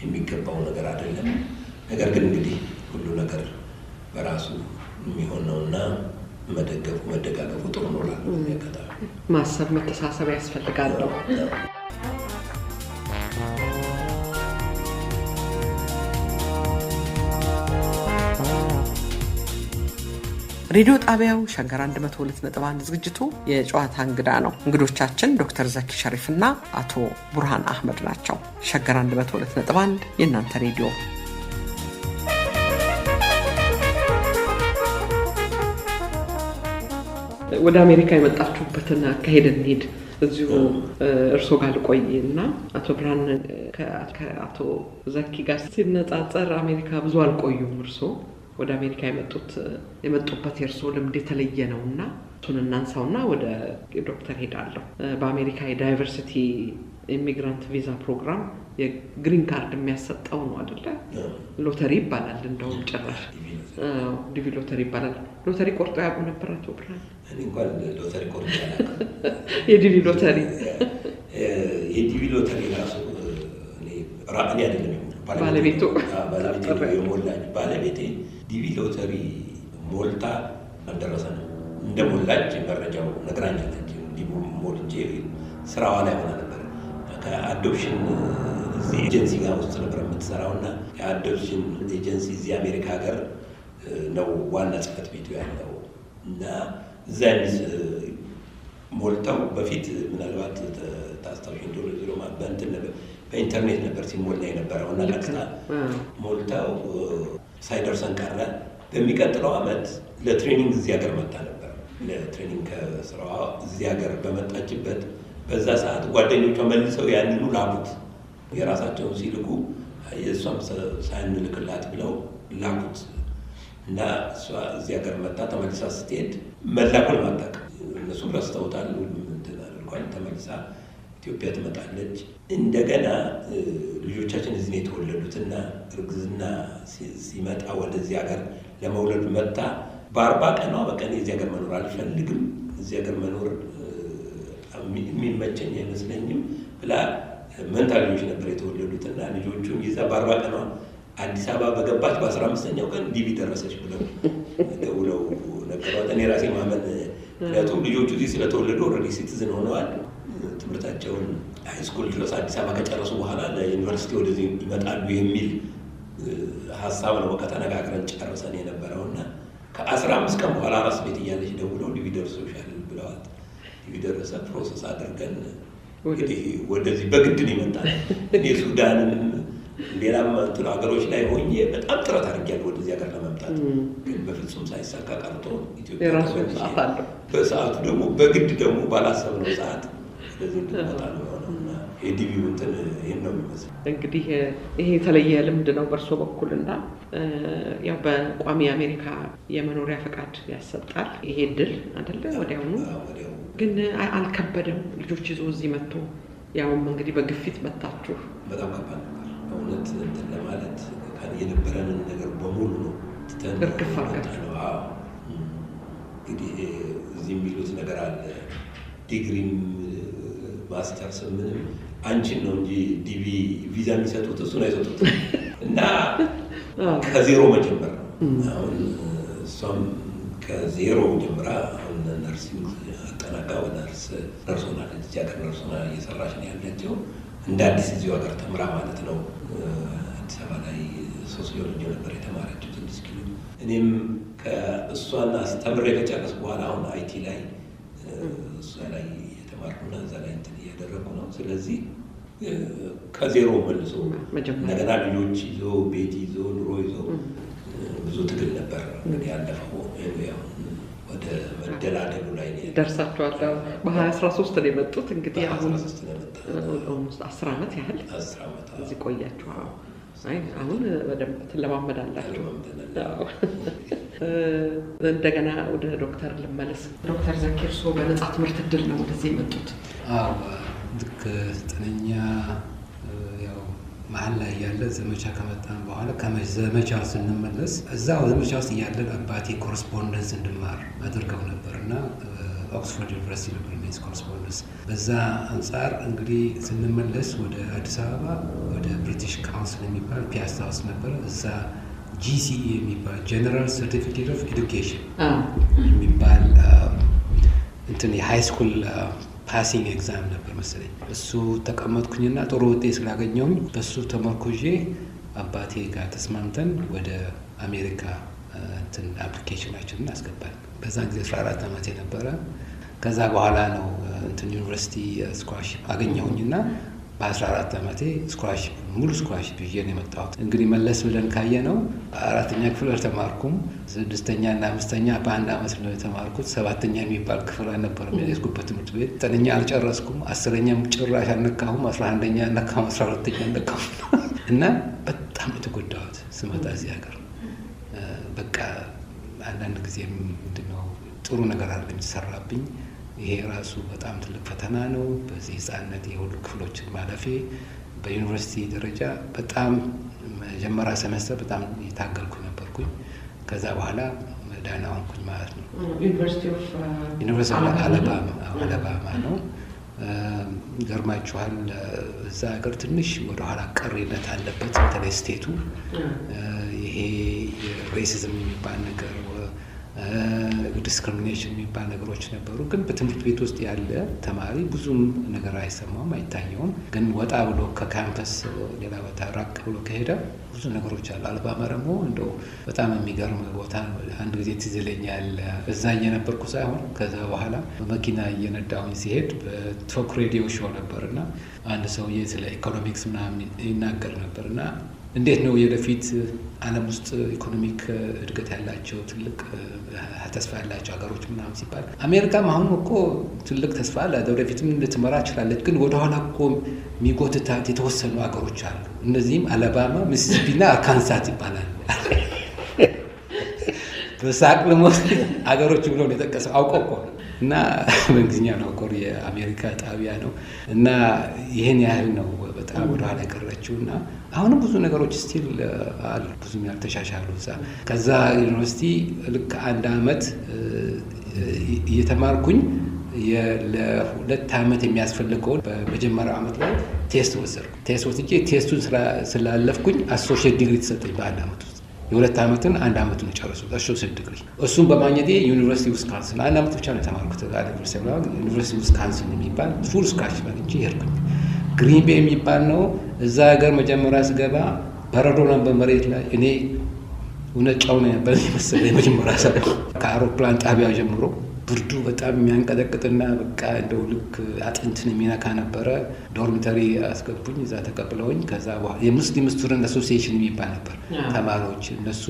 የሚገባው ነገር አይደለም። ነገር ግን እንግዲህ ሁሉ ነገር በራሱ የሚሆን ነውና መደጋገፉ ጥሩ ነው እላለሁ። ማሰብ መተሳሰብ ያስፈልጋል ነው። ሬዲዮ ጣቢያው ሸገር 102.1 ዝግጅቱ የጨዋታ እንግዳ ነው። እንግዶቻችን ዶክተር ዘኪ ሸሪፍና አቶ ቡርሃን አህመድ ናቸው። ሸገር 102.1 የእናንተ ሬዲዮ። ወደ አሜሪካ የመጣችሁበትን አካሄድ እንሂድ። እዚሁ እርሶ ጋር ልቆይና አቶ ብርሃን ከአቶ ዘኪ ጋር ሲነጻጸር አሜሪካ ብዙ አልቆዩም። እርሶ ወደ አሜሪካ የመጡበት የእርሶ ልምድ የተለየ ነውና እሱን እናንሳውና ወደ ዶክተር ሄዳለሁ። በአሜሪካ የዳይቨርሲቲ ኢሚግራንት ቪዛ ፕሮግራም የግሪን ካርድ የሚያሰጠው ነው አይደለ? ሎተሪ ይባላል። እንደውም ጭራሽ ዲቪ ሎተሪ ይባላል። ሎተሪ ቆርጦ ያውቁ ነበር አቶ ብርሃን? እኔ እንኳን ሎተሪ ቆርጦ ያላውቅም። የዲቪ ሎተሪ ራሱ እኔ አይደለም ባለቤቱ የሞላች ባለቤቴ ዲቪ ሎተሪ ሞልታ አልደረሰንም። እንደሞላች መረጃው ነግራኛለች። ዲቪ ሞልቼ ስራዋ ላይ ሆና ነበር። ከአዶፕሽን እዚህ ኤጀንሲ ጋር ውስጥ ነበር የምትሰራው እና የአዶፕሽን ኤጀንሲ እዚህ አሜሪካ ሀገር ነው ዋና ጽሕፈት ቤቱ ያለው እና እዛ ሞልተው በፊት ምናልባት ታስታውሽ እንደሆነ በእንትን ነበር በኢንተርኔት ነበር ሲሞላ የነበረው እና ቀጥታ ሞልተው ሳይደርሰን ቀረ። በሚቀጥለው ዓመት ለትሬኒንግ እዚህ ሀገር መጣ ነበር። ለትሬኒንግ ከስራዋ እዚህ ሀገር በመጣችበት በዛ ሰዓት ጓደኞቿ መልሰው ያንኑ ላኩት። የራሳቸውን ሲልኩ የእሷም ሳንልክላት ብለው ላኩት እና እሷ እዚህ ሀገር መጣ ተመልሳ ስትሄድ መላኩን አታውቅም። እነሱም ረስተውታል። እንትን አድርጓል። ተመልሳ ኢትዮጵያ ትመጣለች። እንደገና ልጆቻችን እዚህ ነው የተወለዱትና እርግዝና ሲመጣ ወደዚህ ሀገር ለመውለድ መጣ። በ40 ቀኗ በቀን የዚህ ሀገር መኖር አልፈልግም፣ እዚህ ሀገር መኖር የሚመቸኝ አይመስለኝም ብላ መንታ ልጆች ነበር የተወለዱትና ልጆቹን ይዛ በ40 ቀኗ አዲስ አበባ በገባች በ15ኛው ቀን ዲቪ ደረሰች ብለው ደውለው ነገሯት። እኔ ራሴ ማመን ምክንያቱም ልጆቹ እዚህ ስለተወለዱ ኦልሬዲ ሲቲዝን ሆነዋል። ትምህርታቸውን ሃይስኩል ድረስ አዲስ አበባ ከጨረሱ በኋላ ለዩኒቨርሲቲ ወደዚህ ይመጣሉ የሚል ሀሳብ ነው በቃ ተነጋግረን ጨርሰን የነበረውና ከ15 ቀን በኋላ ራስ ቤት እያለች ደውለው ዲቪ ደርሶሻል ብለዋት ዲቪ ደረሰ ፕሮሰስ አድርገን እንግዲህ ወደዚህ በግድን ይመጣል። እኔ ሱዳንም ሌላም እንትን ሀገሮች ላይ ሆኜ በጣም ጥረት አድርጌያለሁ ወደዚህ ሀገር ለመምጣት፣ ግን በፍጹም ሳይሳካ ቀርቶ ኢትዮጵያ በሰዓቱ ደግሞ በግድ ደግሞ ባላሰብነው ሰዓት ስለዚህ እንድንመጣ ነው የሆነው እና የዲቪው እንትን ይህን ነው የሚመስለው። እንግዲህ ይሄ የተለየ ልምድ ነው በእርሶ በኩል እና ያው በቋሚ አሜሪካ የመኖሪያ ፈቃድ ያሰጣል ይሄ እድል አይደለ? ወዲያውኑ ግን አልከበደም? ልጆች ይዞ እዚህ መጥቶ ያውም እንግዲህ በግፊት መጣችሁ። በጣም ከባድ ነበር በእውነት እንትን ለማለት የነበረንን ነገር በሙሉ ነው ትተን እርግፍ አድርጋችሁ ነው። እንግዲህ እዚህ የሚሉት ነገር አለ ዲግሪም ማስተርስ ምንም አንቺን ነው እንጂ ዲቪ ቪዛ የሚሰጡት እሱን አይሰጡት እና ከዜሮ መጀመር ነው። አሁን እሷም ከዜሮ ጀምራ አሁን ነርሲንግ አጠናቃ ነርስ ሆናለች። እዚህ ሀገር ነርስ ሆና እየሰራች ነው ያለችው። እንደ አዲስ እዚሁ ሀገር ተምራ ማለት ነው። አዲስ አበባ ላይ ሶሲዮሎጂ ነበር የተማረችው 6 ኪሎ። እኔም ከእሷን አስተምሬ ከጨረስኩ በኋላ አሁን አይቲ ላይ እሷ ላይ የተማርኩና እዛ ላይ እንትን እያደረጉ ነው። ስለዚህ ከዜሮ መልሶ እንደገና ልጆች ይዞ ቤት ይዞ ኑሮ ይዞ ብዙ ትግል ነበር እንግዲህ ያለፈው። ወደ መደላደሉ ላይ ደርሳችኋል። በ2013 ነው የመጡት። እንግዲህ አሁን 10 ዓመት ያህል እዚህ ቆያችሁ። አሁን በደንብ ትለማመዳላችሁ። እንደገና ወደ ዶክተር ልመለስ። ዶክተር ዘኪ እርስዎ በነጻ ትምህርት እድል ነው ወደዚህ የመጡት? አዎ ልክ 9ኛ ያው መሀል ላይ ያለ ዘመቻ ከመጣን በኋላ ከዘመቻው ስንመለስ እዛው ዘመቻ ውስጥ እያለን አባቴ ኮረስፖንደንስ እንድማር አድርገው ነበር እና ኦክስፎርድ ዩኒቨርሲቲ ነበር ሜንስ ኮረስፖንደንስ። በዛ አንጻር እንግዲህ ስንመለስ ወደ አዲስ አበባ ወደ ብሪቲሽ ካውንስል የሚባል ፒያሳ ውስጥ ነበር። እዛ GCE የሚባል ጀነራል ሰርቲፊኬት ኦፍ ኤዱኬሽን የሚባል እንትን የሃይ ስኩል ፓሲንግ ኤግዛም ነበር መሰለኝ። እሱ ተቀመጥኩኝና ጥሩ ውጤት ስላገኘውኝ በሱ ተመርኩዤ አባቴ ጋር ተስማምተን ወደ አሜሪካ እንትን አፕሊኬሽናችንን አስገባል። በዛን ጊዜ 14 ዓመት የነበረ። ከዛ በኋላ ነው እንትን ዩኒቨርሲቲ ስኮላርሺፕ አገኘሁኝና በ14 ዓመቴ ስኮላርሺፕ ሙሉ ስኮላርሺፕ ይዤ ነው የመጣሁት። እንግዲህ መለስ ብለን ካየነው 4ኛ ክፍል አልተማርኩም። 6ኛ እና 5ኛ በአንድ ዓመት ነው የተማርኩት። 7ኛ የሚባል ክፍል አልነበረም የያዝኩበት ትምህርት ቤት። 9ኛ አልጨረስኩም። 10ኛም ጭራሽ አልነካሁም። 11ኛ አልነካሁም። 12ኛ አልነካሁም እና በጣም የተጎዳሁት ስመጣ እዚህ ሀገር። በቃ አንዳንድ ጊዜም ምንድነው ጥሩ ነገር አለ የሚሰራብኝ። ይሄ ራሱ በጣም ትልቅ ፈተና ነው። በዚህ ህፃነት የሁሉ ክፍሎችን ማለፌ በዩኒቨርሲቲ ደረጃ በጣም መጀመሪያ ሰመስተር በጣም የታገልኩ ነበርኩኝ። ከዛ በኋላ ዳና ሆንኩኝ ማለት ነው። ዩኒቨርሲቲ አለባማ ነው። ገርማችኋል። እዛ ሀገር ትንሽ ወደኋላ ቀሪነት አለበት። በተለይ ስቴቱ ይሄ ሬሲዝም የሚባል ነገር ዲስክሪሚኔሽን የሚባል ነገሮች ነበሩ። ግን በትምህርት ቤት ውስጥ ያለ ተማሪ ብዙም ነገር አይሰማውም፣ አይታየውም። ግን ወጣ ብሎ ከካምፐስ ሌላ ቦታ ራቅ ብሎ ከሄደ ብዙ ነገሮች አሉ። አልባማ ደግሞ እንደው በጣም የሚገርም ቦታ ነው። አንድ ጊዜ ትዝ ይለኛል፣ እዛ እየነበርኩ ሳይሆን ከዛ በኋላ በመኪና እየነዳሁኝ ሲሄድ በቶክ ሬዲዮ ሾው ነበርና አንድ ሰውዬ ስለ ኢኮኖሚክስ ምናምን ይናገር ነበርና እንዴት ነው የወደፊት ዓለም ውስጥ ኢኮኖሚክ እድገት ያላቸው ትልቅ ተስፋ ያላቸው ሀገሮች ምናምን ሲባል አሜሪካም አሁን እኮ ትልቅ ተስፋ አለ፣ ወደፊትም ልትመራ ትችላለች። ግን ወደኋላ እኮ የሚጎትታት የተወሰኑ ሀገሮች አሉ። እነዚህም አለባማ፣ ሚሲሲፒ እና አርካንሳስ ይባላል። በሳቅ ልሞት አገሮች ብሎ ነው የጠቀሰው አውቆ እና በእንግሊዝኛ ነው እኮ የአሜሪካ ጣቢያ ነው እና ይሄን ያህል ነው በጣም ወደኋላ የቀረችው እና አሁንም ብዙ ነገሮች ስቲል አሉ ብዙም ያልተሻሻሉ እዛ። ከዛ ዩኒቨርሲቲ ልክ 1 አመት እየተማርኩኝ ለ2 አመት የሚያስፈልገውን በመጀመሪያው አመት ላይ ቴስት ወሰድኩ። ቴስት ወስጄ ቴስቱን ስላለፍኩኝ አሶሺየት ዲግሪ ተሰጠኝ በ1 አመት ውስጥ። የ2 አመትን 1 አመቱን ጨረስኩት አሶሺየት ዲግሪ። እሱም በማግኘቴ ዩኒቨርሲቲ ዊስካንሲን 1 አመት ብቻ ነው የተማርኩት። ዩኒቨርሲቲ ዊስካንሲን የሚባል ፉል ስካለርሺፕ አግኝቼ ሄድኩኝ። ግሪን ቤይ የሚባል ነው። እዛ ሀገር መጀመሪያ ስገባ በረዶ ነበር መሬት ላይ። እኔ እውነት ጫው ነው ነበር የመሰለኝ መጀመሪያ ሰዓት። ከአውሮፕላን ጣቢያ ጀምሮ ብርዱ በጣም የሚያንቀጠቅጥና በቃ እንደው ልክ አጥንትን የሚነካ ነበረ። ዶርሚተሪ አስገቡኝ፣ እዛ ተቀብለውኝ። ከዛ በኋላ የሙስሊም ስቱደንት አሶሲዬሽን የሚባል ነበር ተማሪዎች፣ እነሱ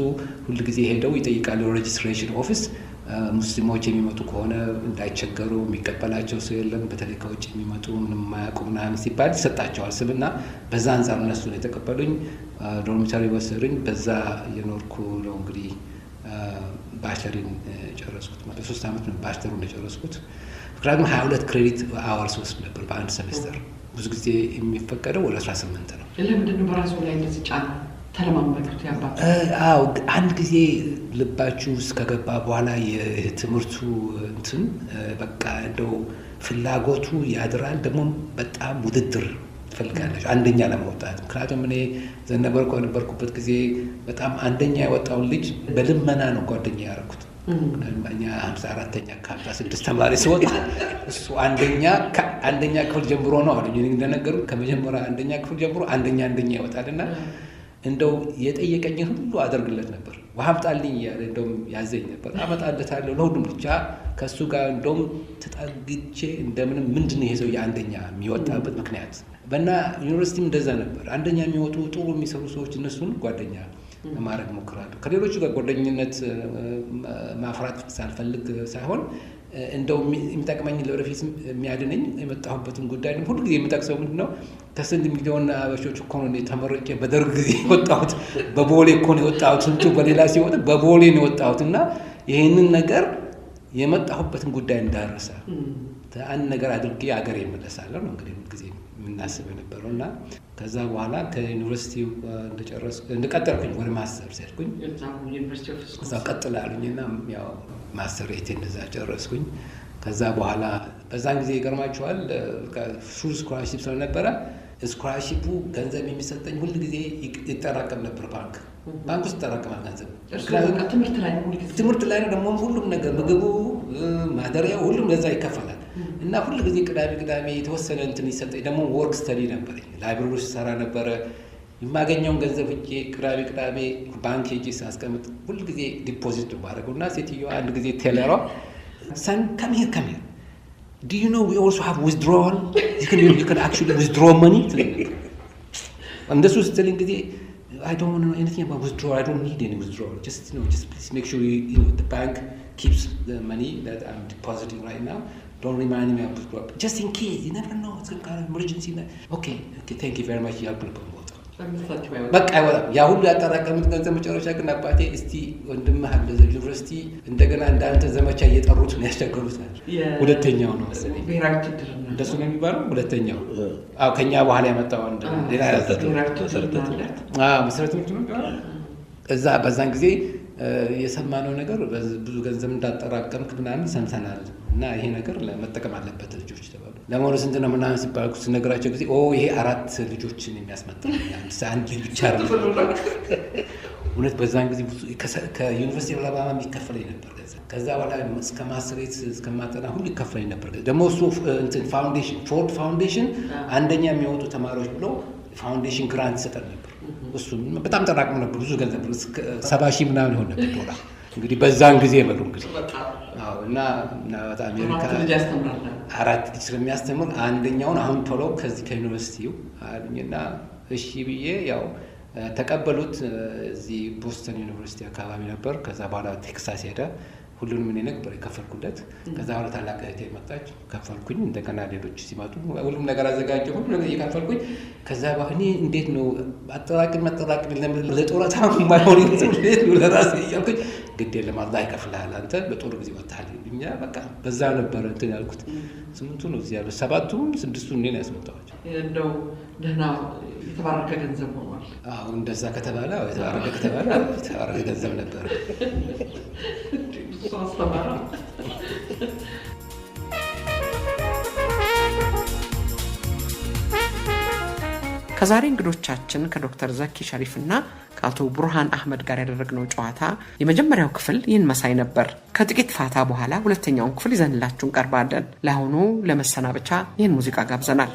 ሁልጊዜ ሄደው ይጠይቃሉ ሬጅስትሬሽን ኦፊስ ሙስሊሞች የሚመጡ ከሆነ እንዳይቸገሩ የሚቀበላቸው ሰው የለም፣ በተለይ ከውጭ የሚመጡ ምንም የማያውቁ ምናምን ሲባል ይሰጣቸዋል ስምና በዛ አንጻር እነሱ ነው የተቀበሉኝ። ዶርሚተሪ ወሰዱኝ። በዛ የኖርኩ ነው እንግዲህ ባችለሪን ጨረስኩት። በ3 አመት ነው ባችለሩን የጨረስኩት። ምክንያቱም 22 ክሬዲት አወርስ ወስድ ነበር በአንድ ሴሜስተር። ብዙ ጊዜ የሚፈቀደው ወደ 18 ነው። ለምንድን ነው በራሱ ላይ እንደዚህ ጫና ተለማመዱት ያባቱ? አዎ አንድ ጊዜ ልባችሁ ውስጥ ከገባ በኋላ የትምህርቱ እንትን በቃ እንደው ፍላጎቱ ያድራል። ደግሞ በጣም ውድድር ትፈልጋለች አንደኛ ለመውጣት። ምክንያቱም እኔ በነበርኩበት ጊዜ በጣም አንደኛ የወጣውን ልጅ በልመና ነው ጓደኛ ያደረኩት። እኛ 54ኛ ከ56 ተማሪ ሲወጣ እሱ አንደኛ ክፍል ጀምሮ ነው አሉኝ። እንደነገሩ ከመጀመሪያ አንደኛ ክፍል ጀምሮ አንደኛ ይወጣልና እንደው የጠየቀኝን ሁሉ አደርግለት ነበር። ውሃ አምጣልኝ እያለ እንደውም ያዘኝ ነበር። አመጣለታለሁ ለሁሉም ብቻ ከእሱ ጋር እንደውም ተጣግቼ እንደምንም ምንድን ነው ይሄ ሰው የአንደኛ የሚወጣበት ምክንያት በና ዩኒቨርሲቲም እንደዛ ነበር። አንደኛ የሚወጡ ጥሩ የሚሰሩ ሰዎች እነሱን ጓደኛ ለማድረግ ሞክራለሁ። ከሌሎቹ ጋር ጓደኝነት ማፍራት ሳልፈልግ ሳይሆን እንደው የሚጠቅመኝ ለወደፊት የሚያድነኝ የመጣሁበትን ጉዳይ ነው። ሁሉ ጊዜ የምጠቅሰው ምንድን ነው ከስንት ሚሊዮን አበሾች እኮ ነው ተመርቄ በደርግ ጊዜ የወጣሁት። በቦሌ እኮ ነው የወጣሁት። ስንቱ በሌላ ሲወጣ በቦሌ ነው የወጣሁት እና ይህንን ነገር የመጣሁበትን ጉዳይ እንዳረሳ አንድ ነገር አድርጌ አገር እመለሳለሁ ነው እንግዲህ ሁልጊዜ የምናስብ የነበረው እና ከዛ በኋላ ከዩኒቨርሲቲው እንደቀጠልኩኝ ወደ ማስተር ሄድኩኝ። እዛ ቀጥል አሉኝና ያው ማስተር እንደዛ ጨረስኩኝ። ከዛ በኋላ በዛን ጊዜ ይገርማችኋል ፉል ስኮላርሺፕ ስለነበረ ስኮላርሺፑ ገንዘብ የሚሰጠኝ ሁል ጊዜ ይጠራቀም ነበር። ባንክ ውስጥ ይጠራቀማል ገንዘብ። ትምህርት ላይ ነው ደግሞ ሁሉም ነገር ምግቡ፣ ማደሪያው ሁሉም ለዛ ይከፈላል እና ሁል ጊዜ ቅዳሜ የተወሰነ እንትን ይሰጠኝ። ደግሞ ወርክ ስተዲ ነበረኝ፣ ላይብረሪ ውስጥ ሰራ ነበረ። የማገኘውን ገንዘብ እጄ ቅዳሜ ባንክ ሄጄ ሳስቀምጥ ሁል ጊዜ ዲፖዚት ባደረገው እና ሴትዮዋ አንድ ጊዜ ቴለሯ son come here do you know we also have withdrawal you can actually withdraw money እንደሱ ስትለኝ ጊዜ I don't want to know anything about withdrawal. I don't need any withdrawal. Just please make sure the bank keeps the money that I'm depositing right now. Don't remind me of withdrawal. Just in case, you never know. It's some kind of emergency. Okay, thank you very much. በቃ አይወጣም። ያ ሁሉ ያጠራቀሙት ገንዘብ መጨረሻ ግን አባቴ እስቲ ወንድምህ አለ ዩኒቨርሲቲ እንደገና እንዳንተ ዘመቻ እየጠሩት ነው ያስቸገሩት ናቸው። ሁለተኛው ነው መሰለኝ እንደሱ ነው የሚባለው። ሁለተኛው ከኛ በኋላ ያመጣው አንድ ሌላ መሰረተ ትምህርት ነው። እዛ በዛን ጊዜ የሰማነው ነገር ብዙ ገንዘብ እንዳጠራቀምክ ምናምን ሰምተናል እና ይሄ ነገር ለመጠቀም አለበት ልጆች ተባሉ። ለሞሩ ስንት ነው ምናምን ሲባል ስነግራቸው ጊዜ ይሄ 4 ልጆችን የሚያስመጣ አንድ ልጅ ብቻ አይደለም። እውነት በዛን ጊዜ ከዩኒቨርሲቲ ኦፍ አላባማ የሚከፈለኝ ነበር ገንዘብ። ከዛ በኋላ እስከ ማስተሬት እስከማጠና ሁሉ ይከፈለኝ ነበር። ደግሞ እሱ እንትን ፋውንዴሽን ፎርድ ፋውንዴሽን አንደኛ የሚወጡ ተማሪዎች ብሎ ፋውንዴሽን ግራንት ይሰጣል ነበር። እሱ በጣም ጠራቅሞ ነበር ብዙ ገንዘብ 70,000 ምናምን ይሆን ነበር ዶላር። እንግዲህ በዛን ጊዜ በሉ እንግዲህ እና በጣም አሜሪካ 4 ልጅ ስለሚያስተምር አንደኛውን አሁን ቶሎ ከዚህ ከዩኒቨርሲቲው አሉኝና እሺ ብዬ ያው ተቀበሉት። እዚህ ቦስተን ዩኒቨርሲቲ አካባቢ ነበር። ከዛ በኋላ ቴክሳስ ሄደ። ሁሉንም እኔ ነበር የከፈልኩለት። ከዛ በኋላ ታላቅ እህቴ መጣች፣ ከፈልኩኝ። እንደገና ሌሎች ሲመጡ ሁሉም ነገር አዘጋጀሁ፣ ሁሉ ነገር እየከፈልኩኝ። ከዛ በኋላ እኔ እንዴት ነው አጠራቅም ለጡረታ የማይሆን እንዴት ነው ለራሴ እያልኩኝ ግድ የለም አላህ ይከፍልሃል፣ አንተ በጦር ጊዜ ወጣሃል። እኛ በቃ በዛ ነበር እንትን ያልኩት። 8ቱ ነው እዚህ ያሉት፣ 7ቱም 6ቱም እኔ ነው ያስመጣኋቸው። እንደው ደህና የተባረከ ገንዘብ ሆኗል። አዎ እንደዛ ከተባለ የተባረከ ገንዘብ ነበር። ከዛሬ እንግዶቻችን ከዶክተር ዘኪ ሸሪፍና ከአቶ ቡርሃን አህመድ ጋር ያደረግነው ጨዋታ የመጀመሪያው ክፍል ይህን መሳይ ነበር። ከጥቂት ፋታ በኋላ ሁለተኛውን ክፍል ይዘንላችሁ እንቀርባለን። ለአሁኑ ለመሰናበቻ ይህን ሙዚቃ ጋብዘናል።